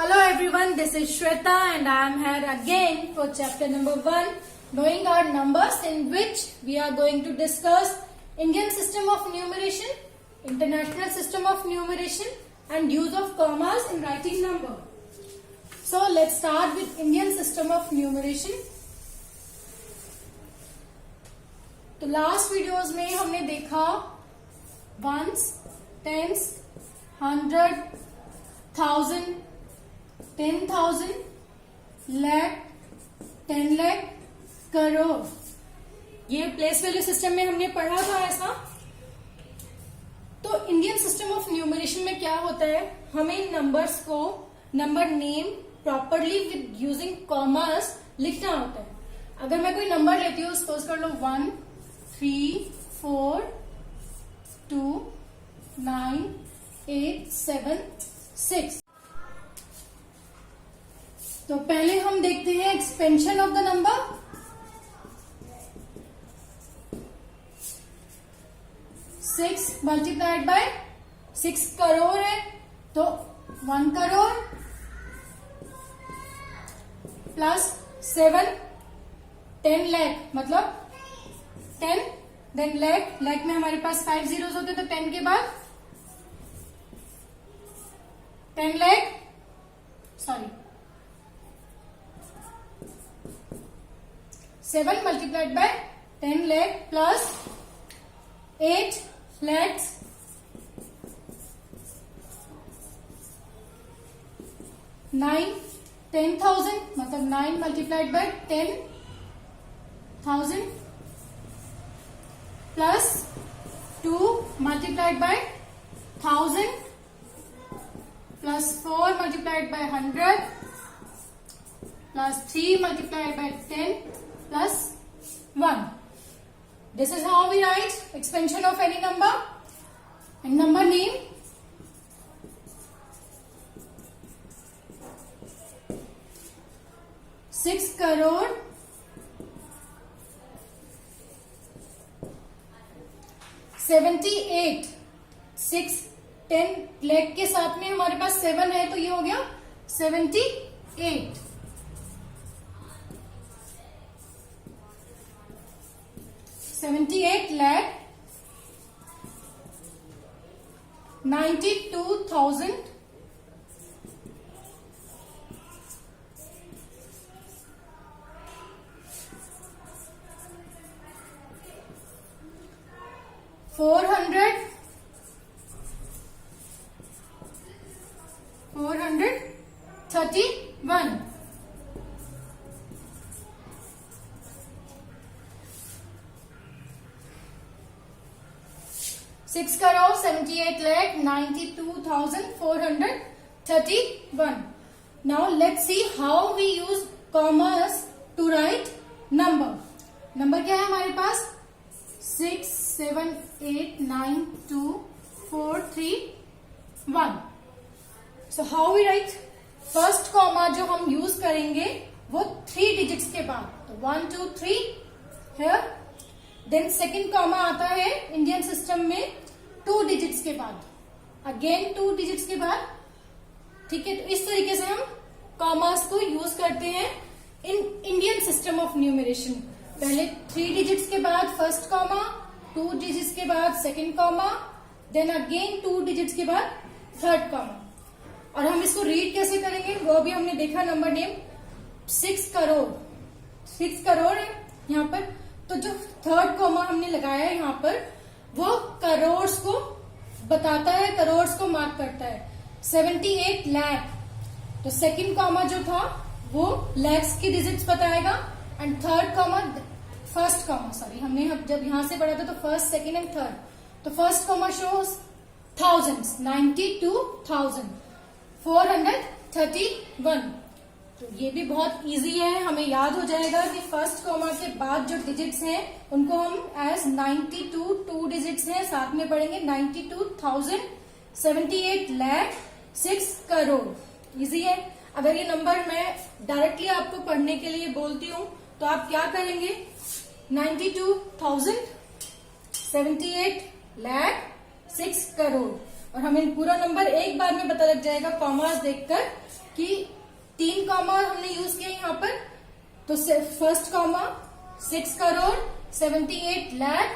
Hello everyone, this is Shweta and I am here again for chapter number 1, knowing our numbers, in which we are going to discuss Indian system of numeration, international system of numeration and use of commas in writing number. So let's start with Indian system of numeration. तो last videos में हमने देखा once, tens, 100, 1000, 10,000, lakh, 10 lakh, crore. ये place value system में हमने पढ़ा था ऐसा. तो इंडियन सिस्टम ऑफ न्यूमरेशन में क्या होता है, हमें नंबर्स को number name properly with using commas लिखना होता है. अगर मैं कोई नंबर लेती हूँ, सपोज कर लो 1, 3, 4, 2, 9, 8, 7, 6. तो पहले हम देखते हैं expansion of the number. Six multiplied by 6 crore है तो 1 करोड़ प्लस 7 10 लाख मतलब 10 देन लाख. लाख में हमारे पास 5 जीरोस होते तो 10 के बाद 10 lakh, sorry 7 multiplied by 10 lakh plus 8 lakhs, 9 10,000 मतलब 9 multiplied by 10,000 plus 2 multiplied by 1000 plus 4 multiplied by 100 plus 3 multiplied by 10 plus 1. This is how we write expansion of any number. And number name, six crore 78. 6 10 lakh के साथ में हमारे पास 7 है तो ये हो गया 78. 78 lakh 92,000 431. 6 crore 78 lakh 92,431. Now let's see how we use commas to write number. Number क्या है हमारे पास 6, 7, 8, 9, 2, 4, 3, 1. So how we write? First comma जो हम यूज करेंगे वो 3 डिजिट्स के बाद, तो 1, 2, 3 here. देन सेकेंड कॉमा आता है इंडियन सिस्टम में 2 डिजिट्स के बाद, अगेन 2 डिजिट्स के बाद. ठीक है, तो इस तरीके से हम कॉमास को यूज करते हैं in Indian system of numeration. पहले 3 डिजिट्स के बाद फर्स्ट कॉमा, 2 डिजिट्स के बाद second comma, then again 2 digits के बाद थर्ड कॉमा. और हम इसको रीड कैसे करेंगे वो भी हमने देखा. नंबर नेम 6 करोड़, 6 करोड़ है यहाँ पर, तो जो थर्ड कॉमा हमने लगाया है यहाँ पर वो करोड़ को बताता है, करोड़ को मार्क करता है. 78 लाख, तो सेकंड कॉमा जो था वो लैक्स की डिजिट्स बताएगा. And third comma, first comma sorry हमने जब यहां से पढ़ा था तो फर्स्ट, सेकंड एंड थर्ड, तो फर्स्ट कॉमा शोज थाउजेंड्स, 92,431. तो ये भी बहुत इजी है, हमें याद हो जाएगा कि फर्स्ट कॉमा के बाद जो डिजिट्स हैं उनको हम एज 92 2 डिजिट्स हैं साथ में पढ़ेंगे. 92,078 लाख 6 करोड़. इजी है. अगर ये नंबर मैं डायरेक्टली आपको पढ़ने के लिए बोलती हूँ तो आप क्या करेंगे, 92,078 लाख 6 करोड़. और हमें पूरा नंबर एक बार में पता लग जाएगा कॉमास देखकर कि 3 कॉमा हमने यूज किया यहाँ पर। तो फर्स्ट कॉमा 6 करोड़ 78 लाख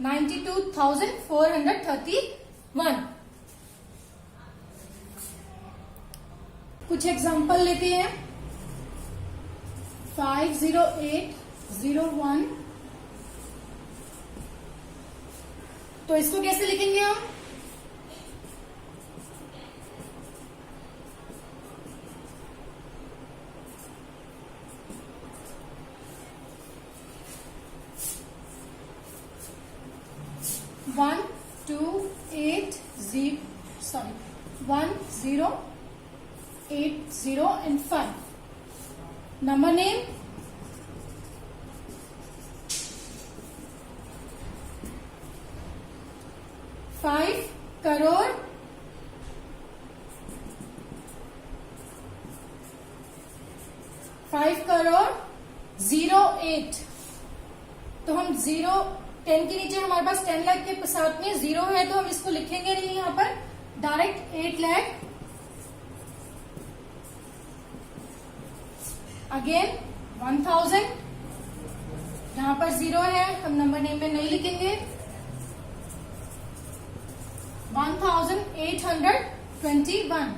92,431। कुछ एग्जांपल लेते हैं। 50801, तो इसको कैसे लिखेंगे हम? One two eight zero sorry 1080 and 5. Number name $5 crore 08। तो हम 10 के नीचे हमारे पास 10 लाख के साथ में 0 है, तो हम इसको लिखेंगे नहीं यहाँ पर, डायरेक्ट 8 लाख। अगेन 1000, यहां पर 0 है, हम नंबर नेम में नहीं लिखेंगे। 1821।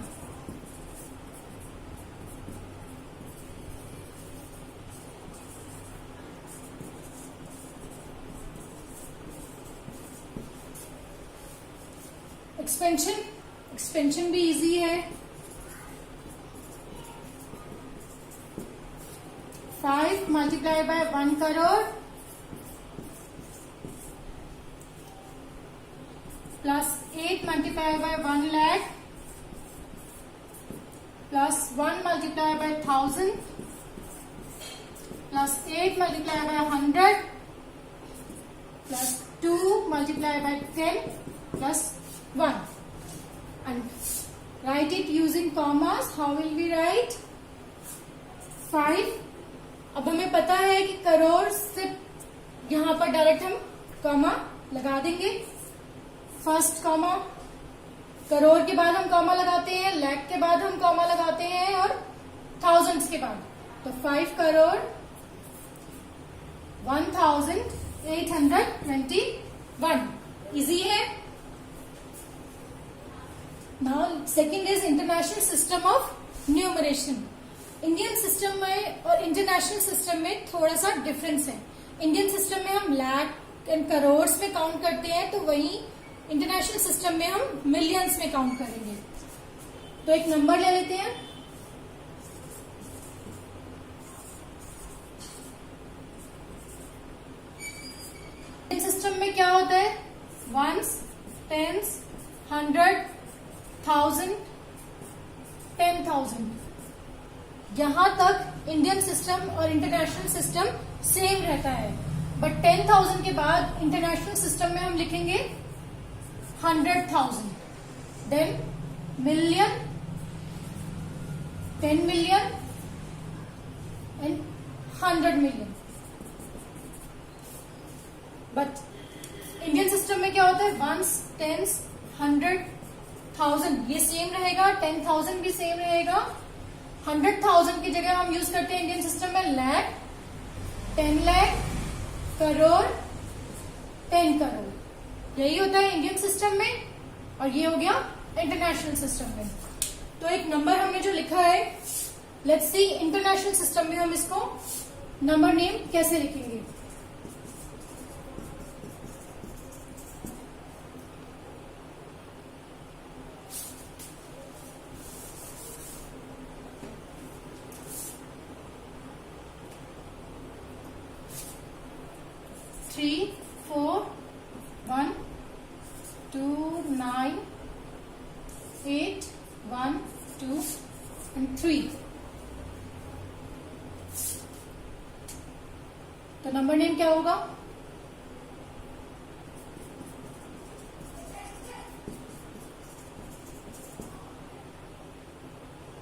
एक्सपेंशन भी इजी है। 5 multiplied by 1 crore plus 8 multiplied by 1 lakh plus 1 multiplied by 1000 plus 8 multiplied by 100 plus 2 multiplied by 10 plus 1, and write it using commas. How will we write? 5। अब हमें पता है कि करोड़ से यहां पर डायरेक्ट हम कॉमा लगा देंगे। फर्स्ट कॉमा, करोड़ के बाद हम कॉमा लगाते हैं, लाख के बाद हम कॉमा लगाते हैं, और थाउजेंड्स के बाद। तो 5 करोड़ 1821। इजी है। Now second is international system of numeration. Indian system में और इंटरनेशनल सिस्टम में थोड़ा सा डिफरेंस है। इंडियन सिस्टम में हम लाख एंड करोड़ में काउंट करते हैं, तो वहीं इंटरनेशनल सिस्टम में हम मिलियंस में काउंट करेंगे। तो एक नंबर ले लेते हैं। इंडियन सिस्टम में क्या होता है? Ones, tens, 100, 1000, 10,000। यहां तक इंडियन सिस्टम और इंटरनेशनल सिस्टम सेम रहता है, बट 10,000 के बाद इंटरनेशनल सिस्टम में हम लिखेंगे 100,000, then million, 10 million and 100 million. But Indian system में क्या होता है? वंस, टेंस, 100, 1000 ये सेम रहेगा, 10,000 भी सेम रहेगा। 100,000 की जगह हम यूज करते हैं इंडियन सिस्टम में लाख, 10 लाख, करोड़, 10 करोड़। यही होता है इंडियन सिस्टम में, और ये हो गया इंटरनेशनल सिस्टम में। तो एक नंबर हमने जो लिखा है, लेट्स सी इंटरनेशनल सिस्टम में हम इसको नंबर नेम कैसे लिखेंगे। Three, 4, 1, 2, 9, 8, 1, 2 and 3। तो नंबर नेम क्या होगा?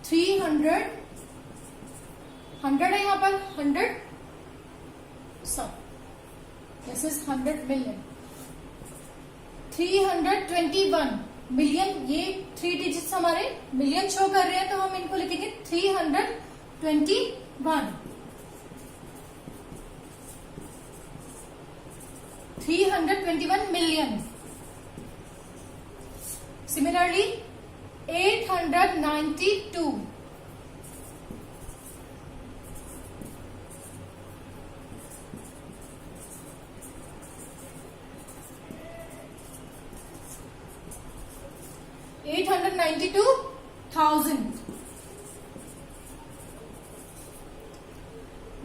$300 है यहां पर, 100 सब, दिस इज 100 मिलियन। 321 मिलियन, ये 3 डिजिट्स हमारे मिलियन शो कर रहे हैं, तो हम इनको लिखेंगे 321 million. Similarly, 892. 892,000.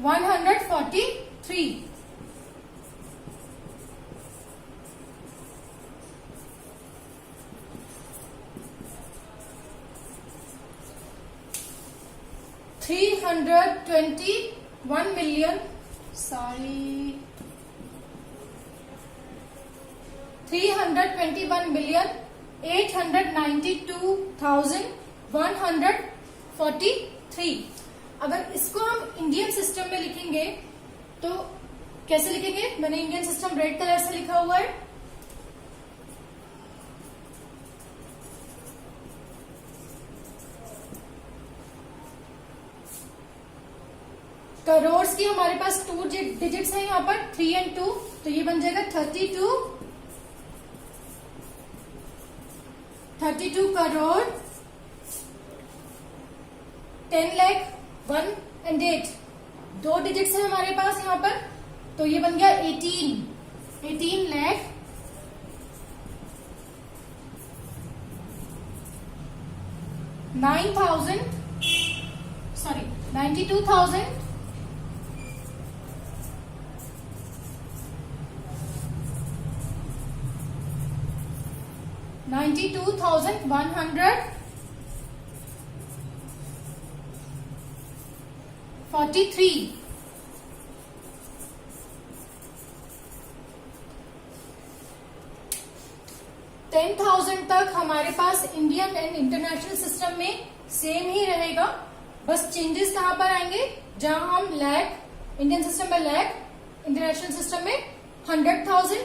143. 321 million. Sorry. 321,892,143. अगर इसको हम इंडियन सिस्टम में लिखेंगे तो कैसे लिखेंगे? मैंने इंडियन सिस्टम रेड कलर से लिखा हुआ है. करोड़ की हमारे पास 2 डिजिट्स हैं यहाँ पर, 3 और 2, तो ये बन जाएगा 32 करोड़ 10 लाख 1 और 8. 2 डिजिट्स हैं हमारे पास यहाँ पर, तो ये बन गया 18 लाख 92,100 43. 10,000 तक हमारे पास इंडियन एंड इंटरनेशनल सिस्टम में सेम ही रहेगा. बस चेंजेस कहां पर आएंगे? जहां हम लाख, इंडियन सिस्टम में लाख, इंटरनेशनल सिस्टम में 100,000,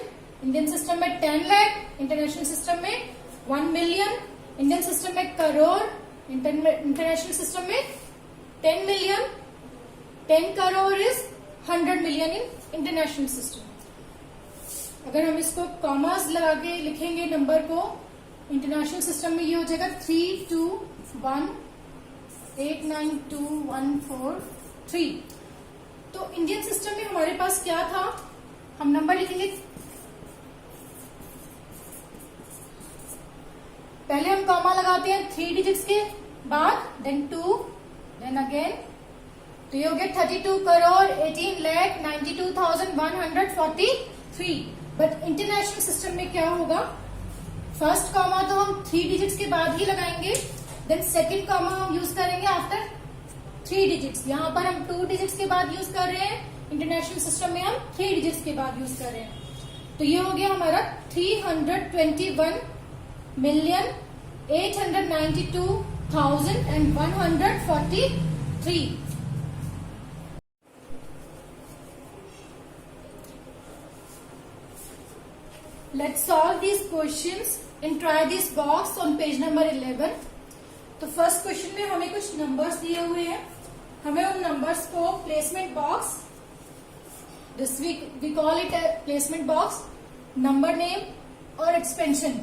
इंडियन सिस्टम में 10 लाख, इंटरनेशनल सिस्टम में 1 मिलियन, इंडियन सिस्टम में करोड़, इंटरनेशनल सिस्टम में 10 million. 10 crore is 100 million in international system. अगर हम इसको कॉमास लगा के लिखेंगे नंबर को इंटरनेशनल सिस्टम में, ये हो जाएगा 321,892,143. तो इंडियन सिस्टम में हमारे पास क्या था? हम नंबर लिखेंगे, पहले हम कॉमा लगाते हैं 3 डिजिट्स के बाद, देन 2, देन अगेन. तो ये हो गया 32 करोड़ 18,92,143. बट इंटरनेशनल सिस्टम में क्या होगा? फर्स्ट कॉमा तो हम 3 डिजिट्स के बाद ही लगाएंगे, देन सेकंड कॉमा हम यूज करेंगे आफ्टर 3 डिजिट्स. यहां पर हम 2 डिजिट्स के बाद यूज कर रहे हैं, इंटरनेशनल सिस्टम में हम 3 डिजिट्स के बाद यूज कर रहे हैं. तो ये हो गया हमारा 321,892,143. Let's solve these questions and try this box on page number 11. तो फर्स्ट क्वेश्चन में हमें कुछ नंबर्स दिए हुए हैं. हमें उन नंबर्स को placement box, this we call it placement box, number name और एक्सपेंशन,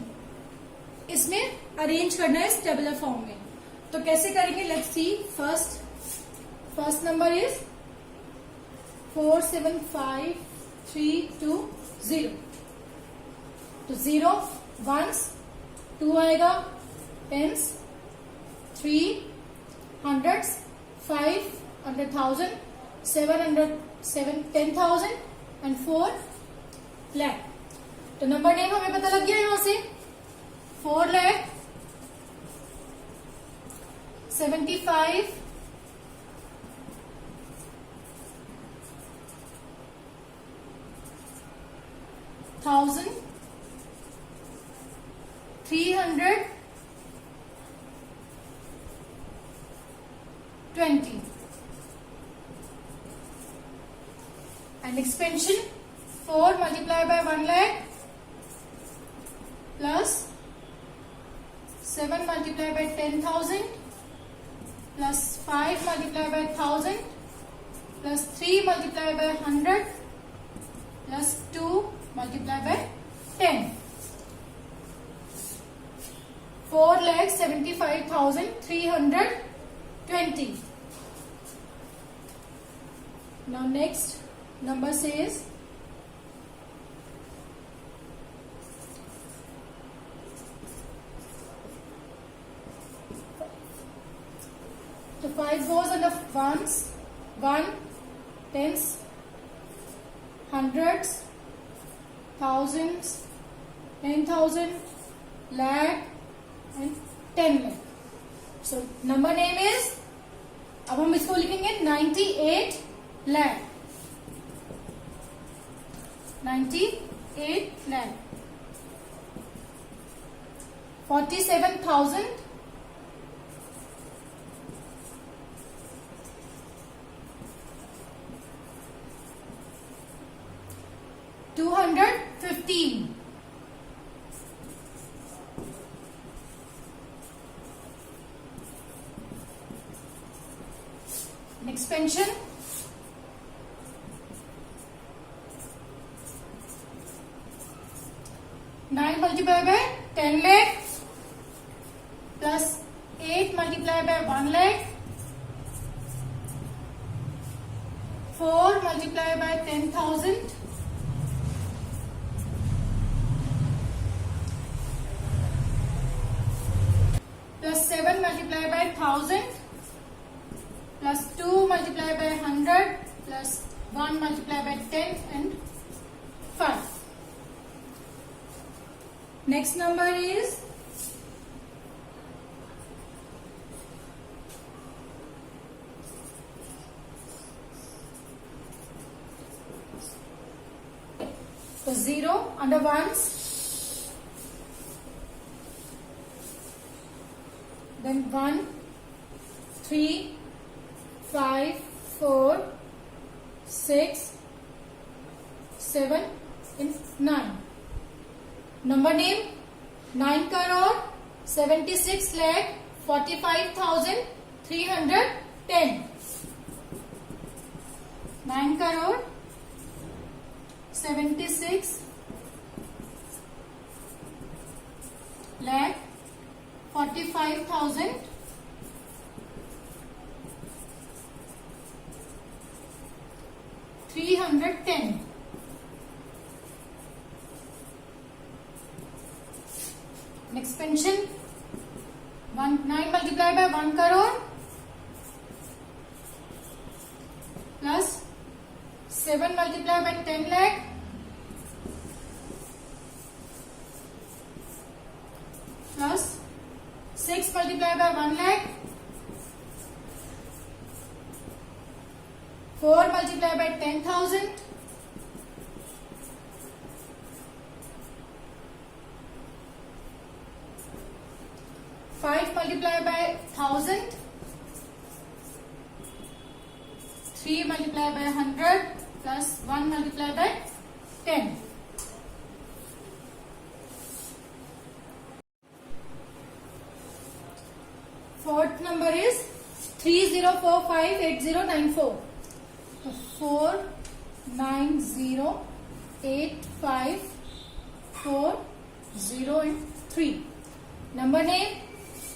इसमें अरेंज करना है इस टेबुलर फॉर्म में. तो कैसे करेंगे? Let's see. First number is 475,320. तो 0 वंस, 2 आएगा, टेंस, 3 हंड्रेड्स, 5 100,000, 10,000 एंड 4 लाख. तो नंबर नेम हमें पता लग गया यहां से. 4 lakh 75,000 320 and expansion 4 multiplied by 1 lakh plus 7 multiplied by 10,000 plus 5 multiplied by 1,000 plus 3 multiplied by 100 plus 2 multiplied by 10. 4,75,320. Now next number says the 5 goes on the ones, 1, tens, hundreds, thousands, 10,000, lakh and 10 lakh. So number name is, अब हम इसको लिखेंगे 98 lakh. 98 lakh. 47,000. 215. Expansion. 9 multiplied by 10 lakh plus 8 multiplied by 1 lakh 4 multiplied by 10,000 plus 7 multiplied by 1,000 plus 2 multiplied by 100 plus 1 multiplied by 10 and 5. Next number is the 0 under ones, then 1, 3, 5, 4, 6, 7 and 9. Number name 9 crore 76 lakh 45,310. 9 crore 76 lakh 45,310. Expansion 9 multiplied by 1 crore plus 7 multiplied by 10 lakh plus 6 multiplied by 1 lakh 4 multiplied by 10,000 5 multiplied by 1,000 3 multiplied by 100 plus 1 multiplied by 10. Fourth number is 30458094. 4908540 and 3. Number name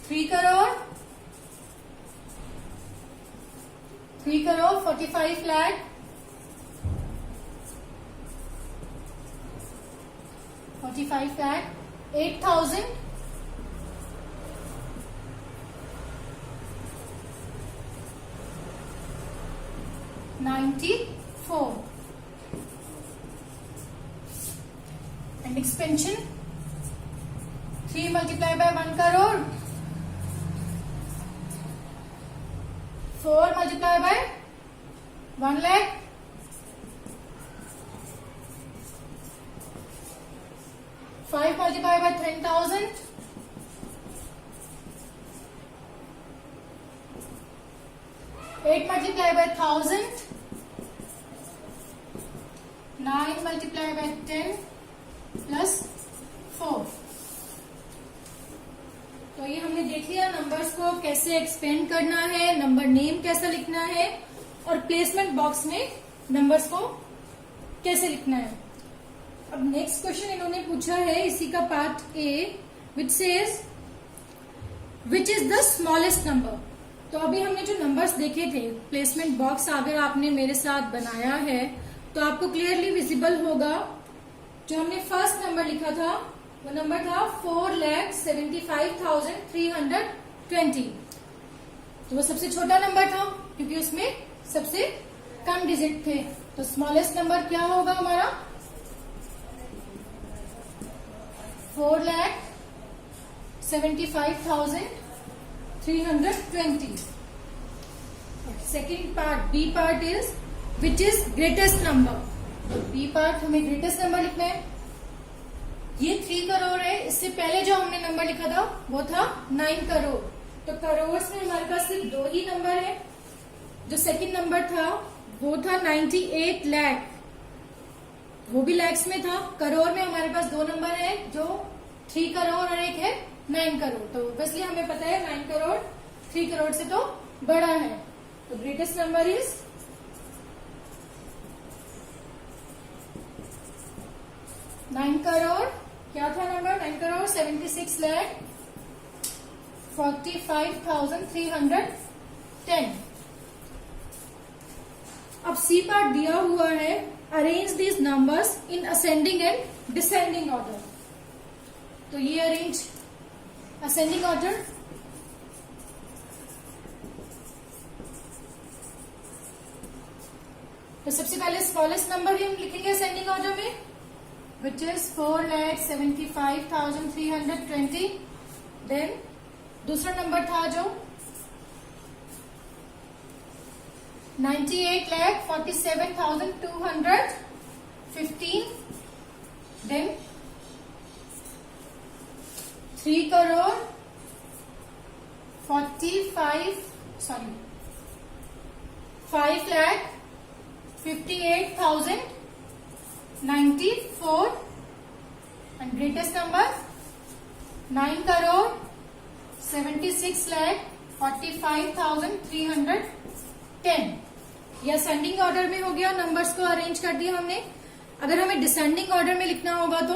3 crore 45 lakh 8,000 94 and expansion 3 multiplied by 1 crore 4 multiplied by 1 lakh 5 multiplied by 10,000 8 multiplied by 1,000 9 multiplied by 10 plus 4 तो ये हमने देख लिया numbers को कैसे expand करना है, number name कैसा लिखना है और प्लेसमेंट बॉक्स में नंबर्स को कैसे लिखना है। अब नेक्स्ट क्वेश्चन इन्होंने पूछा है इसी का part A, which says which is the smallest number. तो अभी हमने जो नंबर्स देखे थे, प्लेसमेंट बॉक्स अगर आपने मेरे साथ बनाया है तो आपको क्लियरली विजिबल होगा। जो हमने फर्स्ट नंबर लिखा था वो नंबर था 4,75,320। तो वो सबसे छोटा नंबर था क्योंकि उसमें सबसे कम डिजिट थे। तो स्मॉलेस्ट नंबर क्या होगा हमारा 4,75,320। Second part B part is which is greatest number. B part हमें ग्रेटेस्ट नंबर लिखना है। ये 3 करोड़ है, इससे पहले जो हमने नंबर लिखा था वो था 9 करोड़। तो करोड़ में हमारे पास सिर्फ 2 ही नंबर है। जो सेकंड नंबर था वो था 98 लाख, वो भी लैक्स में था। करोड़ में हमारे पास 2 नंबर है, जो 3 करोड़ और एक है 9 करोड़। तो ऑब्वियसली हमें पता है 9 करोड़ 3 करोड़ से तो बड़ा है। तो ग्रेटेस्ट नंबर इज 9 करोड़। क्या था नंबर 9 करोड़ 76,45,310। अब सी पार्ट दिया हुआ है arrange these numbers in ascending and descending order. तो ये अरेंज असेंडिंग ऑर्डर। तो सबसे पहले स्मॉलेस्ट नंबर ही हम लिखेंगे असेंडिंग ऑर्डर में, which is 4,75,320। देन दूसरा नंबर था जो 98,47,215। Then 3 crore 5,58,094 and greatest number 9 crore 76,45,310। यह असेंडिंग ऑर्डर में हो गया, नंबर्स को अरेंज कर दिया हमने। अगर हमें डिसेंडिंग ऑर्डर में लिखना होगा तो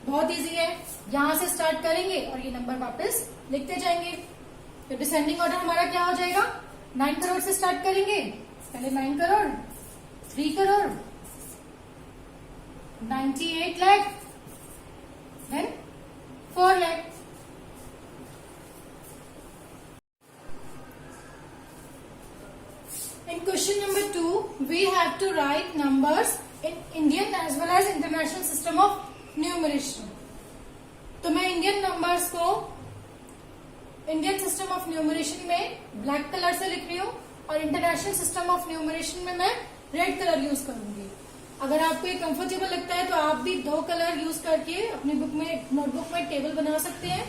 बहुत इजी है, यहां से स्टार्ट करेंगे और ये नंबर वापस लिखते जाएंगे। तो डिसेंडिंग ऑर्डर हमारा क्या हो जाएगा 9 करोड़ से स्टार्ट करेंगे, पहले 9 crore 3 crore 98 lakh then 4 lakh. In question number 2, we have to write numbers in Indian as well as international system of numeration. तो मैं इंडियन नंबर्स को इंडियन सिस्टम ऑफ न्यूमरेशन में ब्लैक कलर से लिख रही हूँ और इंटरनेशनल सिस्टम ऑफ न्यूमरेशन में मैं रेड कलर यूज करूंगी। अगर आपको ये कंफर्टेबल लगता है तो आप भी 2 कलर यूज करके अपनी बुक में नोटबुक में टेबल बना सकते हैं,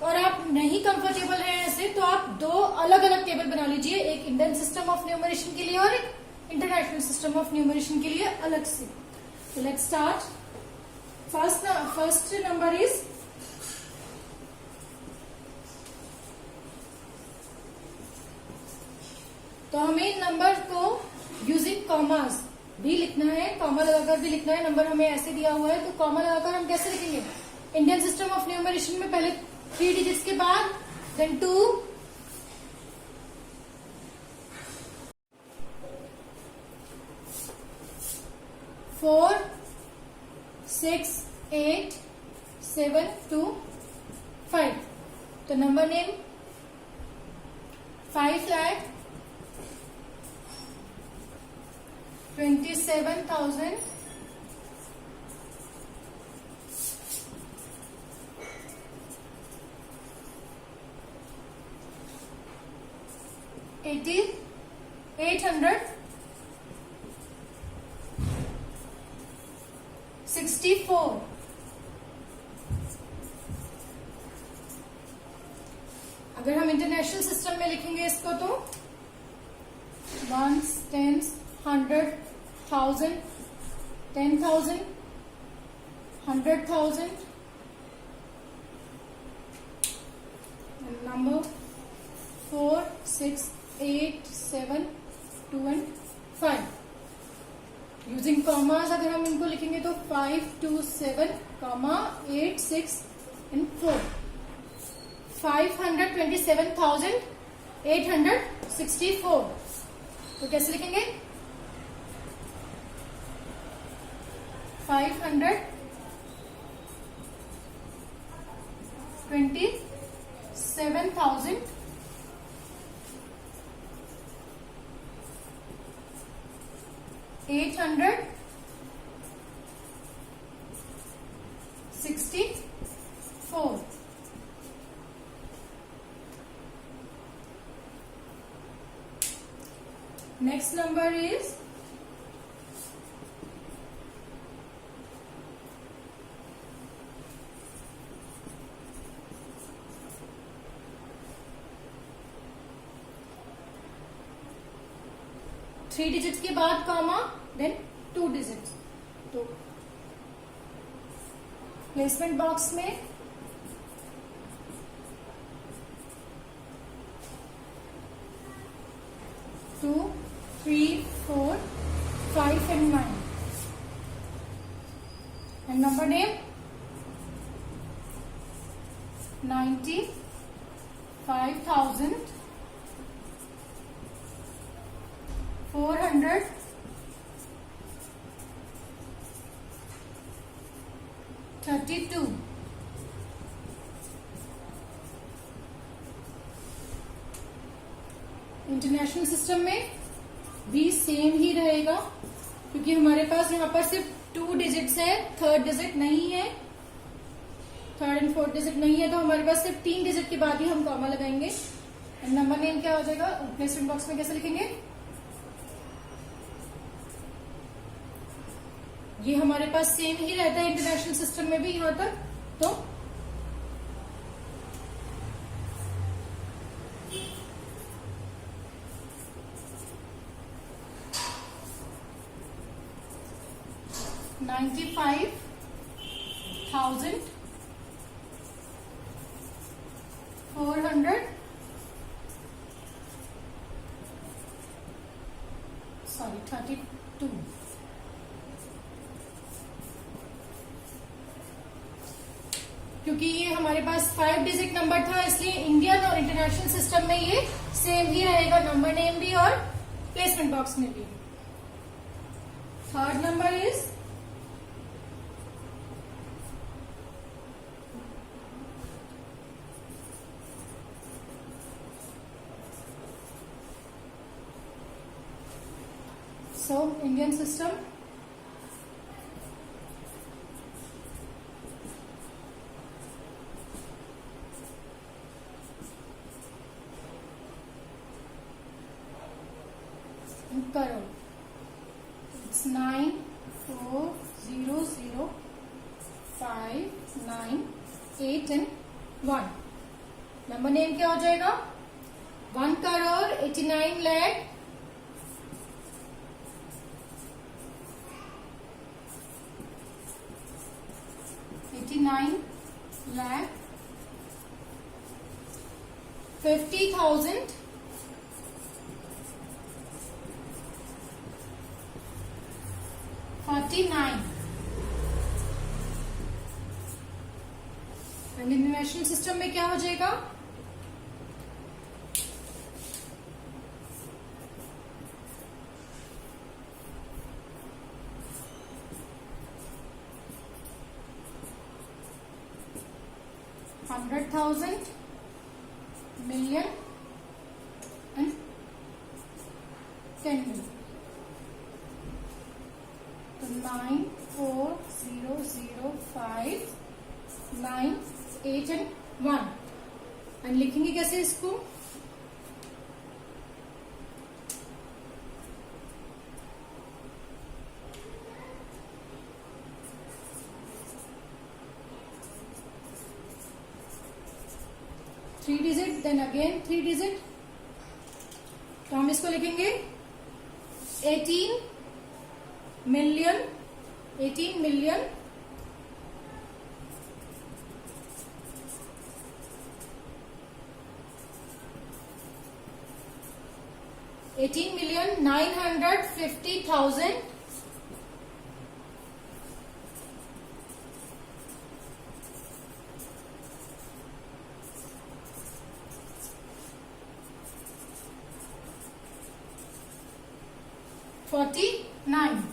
और आप नहीं कंफर्टेबल हैं ऐसे तो आप 2 अलग अलग टेबल बना लीजिए, एक इंडियन सिस्टम ऑफ न्यूमरेशन के लिए और एक इंटरनेशनल सिस्टम ऑफ न्यूमरेशन के लिए अलग से। तो let's start. First number is तो हमें नंबर को यूजिंग कॉमास भी लिखना है, कॉमा लगाकर भी लिखना है। नंबर हमें ऐसे दिया हुआ है तो कॉमा लगाकर हम कैसे लिखेंगे इंडियन सिस्टम ऑफ न्यूमरेशन में पहले 3 डिजिट्स के बाद देन 2 4 6 8 7 2 5। तो नंबर नेम 5,27,000 864। अगर हम इंटरनेशनल सिस्टम में लिखेंगे इसको तो 1s 10s 100 1000 10,000 100,000 number 4, 6, 8, 7, 2 and 5. Using commas अगर हम इनको लिखेंगे तो 5, 2, 7, 8, 6 and 4. 527,864. तो कैसे लिखेंगे? 527,864. Next number is 3 डिजिट्स के बाद कॉमा देन 2 डिजिट्स. तो प्लेसमेंट बॉक्स में 2, 3, 4, 5 and 9. And number name 95,432. International system में भी सेम ही रहेगा क्योंकि हमारे पास यहाँ पर सिर्फ 2 डिजिट्स है, थर्ड डिजिट नहीं है, थर्ड एंड फोर्थ डिजिट नहीं है, तो हमारे पास सिर्फ 3 डिजिट के बाद ही हम कॉमा लगाएंगे. नंबर नेम क्या हो जाएगा? प्लेसमेंट बॉक्स में कैसे लिखेंगे? ये हमारे पास सेम ही रहता है इंटरनेशनल सिस्टम में भी यहाँ तक. तो सॉरी 32. क्योंकि ये हमारे पास 5 डिजिट नंबर था इसलिए इंडियन और इंटरनेशनल सिस्टम में ये सेम ही रहेगा, नंबर नेम भी और प्लेसमेंट बॉक्स में भी. Third number is 'So Indian system करो. It's 9, 4, 0, 0, 5, 9, 8 and 1. नंबर नेम क्या हो जाएगा? 1,89,00,000 50,000 49. इंटरनेशनल सिस्टम में क्या हो जाएगा? 100,000 million and 10 million. तो 9,4,0,0,5, 9, 8 and 1. एंड लिखेंगे कैसे इसको? Three digit then again 3 digit. तो हम इसको लिखेंगे 18 मिलियन 1,00,000 18,950,000 49.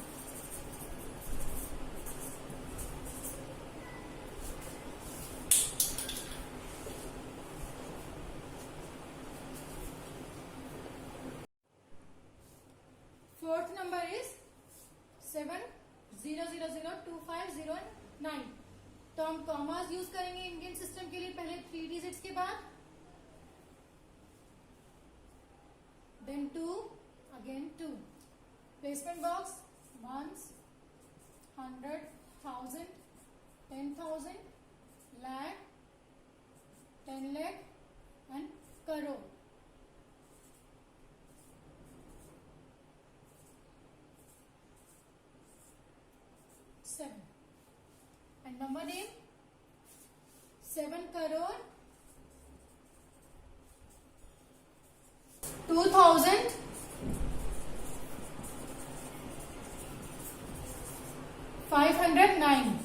Fourth number is 7,0,0,0,2,5,0,9. तो हम कॉमास यूज करेंगे इंडियन सिस्टम के लिए पहले 3 डिजिट्स के बाद, then 2, again 2. Placement box, ones, 100, 1000, 10,000, lakh, 10 lakh and crore. And number name 7 crore 2,000 509.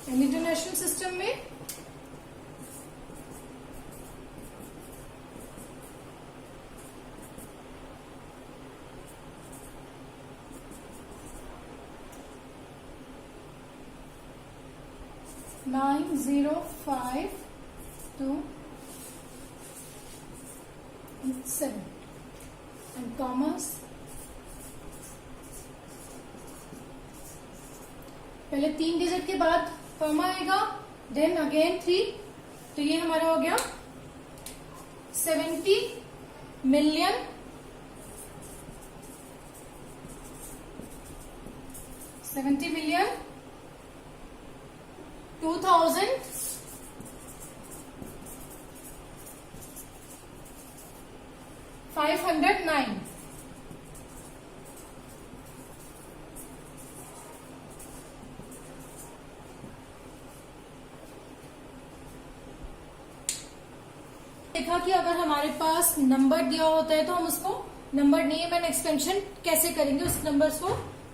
International system में नाइन 9,0,5,2,7 and commas. पहले 3 डिजिट के बाद कॉमा आएगा, देन अगेन 3. तो ये हमारा हो गया 70 मिलियन 2,000 509. देखा कि अगर हमारे पास नंबर दिया होता है तो हम उसको नंबर नेम एंड एक्सटेंशन कैसे करेंगे, उस नंबर्स को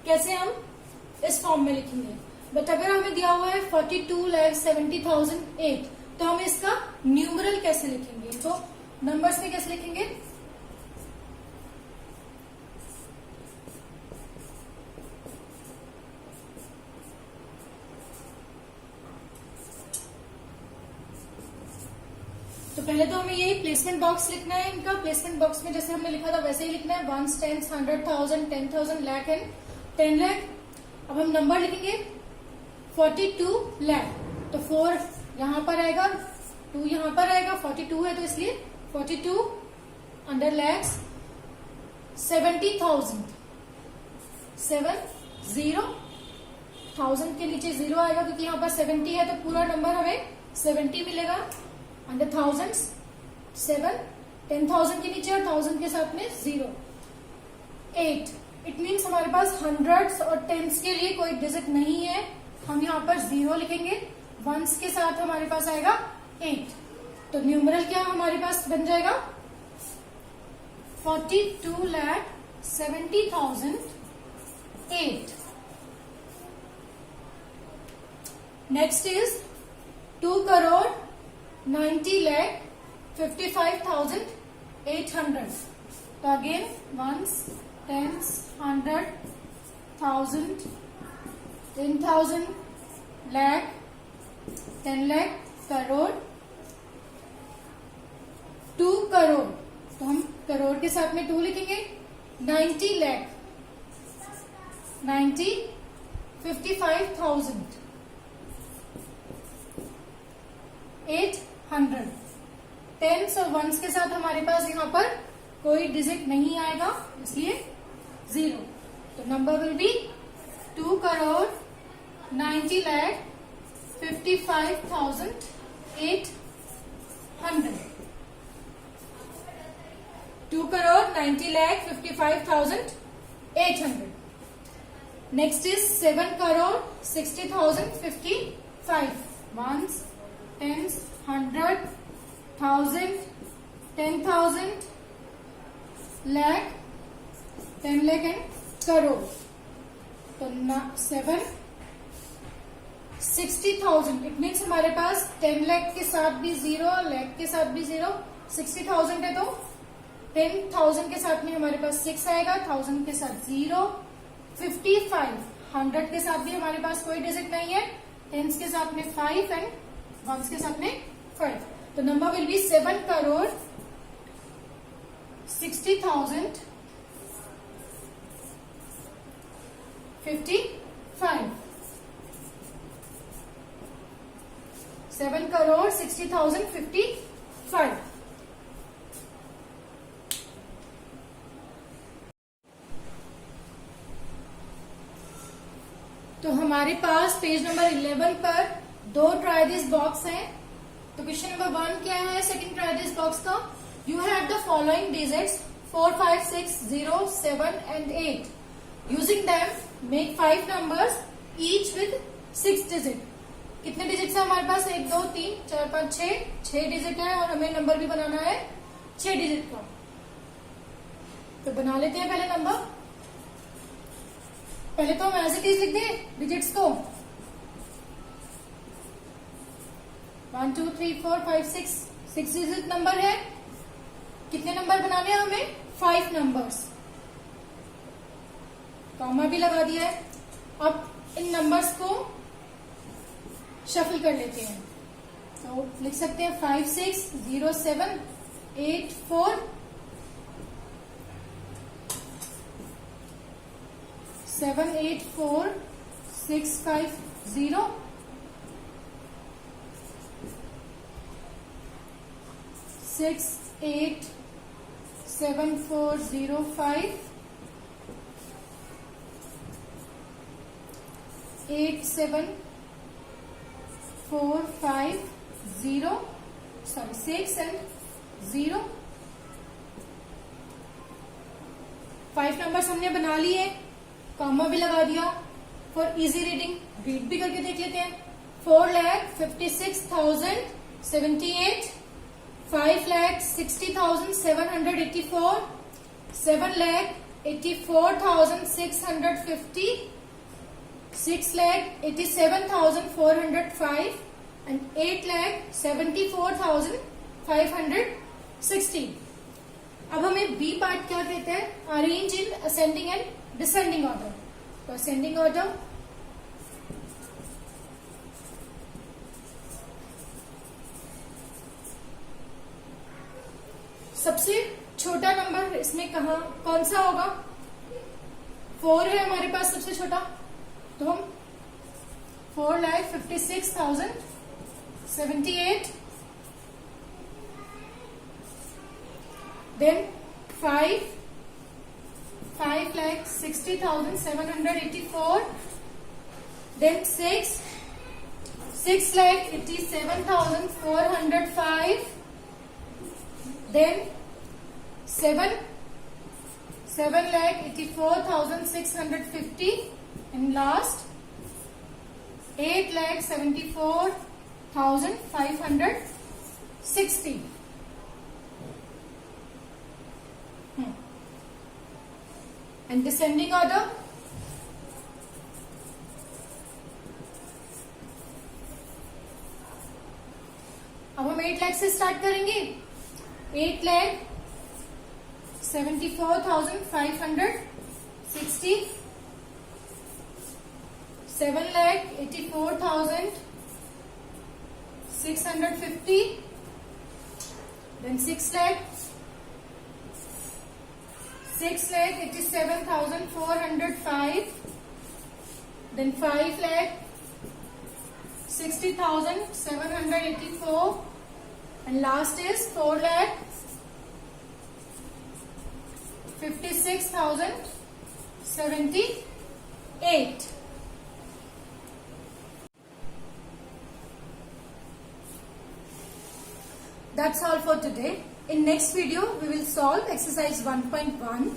कैसे हम इस फॉर्म में लिखेंगे. बट अगर हमें दिया हुआ है 42,70,008 तो हम इसका न्यूमरल कैसे लिखेंगे, तो नंबर्स में कैसे लिखेंगे. तो पहले तो हमें यही प्लेसमेंट बॉक्स लिखना है. इनका प्लेसमेंट बॉक्स में जैसे हमने लिखा था वैसे ही लिखना है. 1s, 10s, 100,000, 10,000, lakh and 10 lakh. अब हम नंबर लिखेंगे 42 lakh. तो 4 यहां पर आएगा, 2 यहां पर आएगा, 42 है तो इसलिए 42 अंडर लैक्स. 70,000 70,000 के नीचे 0 आएगा क्योंकि यहां पर 70 है तो पूरा नंबर हमें 70 मिलेगा. अंडर थाउजेंड्स 7, 10,000 के नीचे और 1000 के साथ में 0. 8. इट मीन्स हमारे पास हंड्रेड्स और टेंस के लिए कोई डिजिट नहीं है, हम यहाँ पर 0 लिखेंगे. वंस के साथ हमारे पास आएगा 8. तो न्यूमरल क्या हमारे पास बन जाएगा 42,70,008. Next is 2,90,55,800. तो again ones, tens, 100, 1000, 10,000, lakh, 10 lakh, crore, 2 crore. तो हम करोड़ के साथ में 2 लिखेंगे. 90 lakh, 90, 55,000, 800. टेंस और वंस के साथ हमारे पास यहाँ पर कोई डिजिट नहीं आएगा इसलिए 0. तो number will be 2,90,55,800. 2,90,55,800. Next is 7,60,055. Ones, tens, 100, 1000, 10,000, lakh, 10 lakh and crore. तो 7, 60,000। इट मीन्स हमारे पास 10 लाख के साथ भी 0, लाख के साथ भी 0, 60,000 है तो 10,000 के साथ में हमारे पास 6 आएगा, 1000 के साथ 0, 55, 100 के साथ भी हमारे पास कोई डिजिट नहीं है, 10s के साथ में 5 एंड 1s के साथ में 5। तो number will be 7 crore 60,000 55। 7 crore 60,000 55। तो हमारे पास पेज नंबर 11 पर 2 ट्राई दिस बॉक्स हैं। तो क्वेश्चन नंबर 1 क्या है सेकंड ट्राई दिस बॉक्स का? You have the following digits 4, 5, 6, 0, 7 and 8. Using them make 5 numbers each with 6 digit. कितने डिजिट है हमारे पास? 1, 2, 3, 4, 5, 6 डिजिट है और हमें नंबर भी बनाना है 6 डिजिट का। तो बना लेते हैं पहले नंबर। पहले तो हम एज इट इज लिख दें डिजिट्स को। 1, 2, 3, 4, 5, 6 डिजिट नंबर है। कितने नंबर बनाने हैं हमें? 5 नंबर्स। कॉमा भी लगा दिया है। अब इन नंबर्स को शफल कर लेते हैं। तो लिख सकते हैं 5, 6, 0, 7, 8, 4, 7, 8, 4, 6, 5, 0, 6, 8, 7, 4, 0, 5, 8, 7, 4, 5, 0, 6 and 0। 5 नंबर्स हमने बना लिए, कॉमा भी लगा दिया। फॉर इजी रीडिंग रीड भी करके देख लेते हैं। 4,56,078, 5,60,784, 7,84,650, 6,87,405 and 8,74,560। अब हमें बी पार्ट क्या कहते हैं? Arrange in ascending and descending order. तो असेंडिंग ऑर्डर सबसे छोटा नंबर इसमें कौन सा होगा? 4 है हमारे पास सबसे छोटा। तो हम 4,56,078, then 5,60,784, then 6,87,405, then 7,84,650 and last 8,74,560। And descending order अब हम 8 लाख से स्टार्ट करेंगे। 8,74,560, 7,84,650, then 6,87,405, then 5,60,784 and last is 4,56,078। That's all for today. In next video, we will solve exercise 1.1.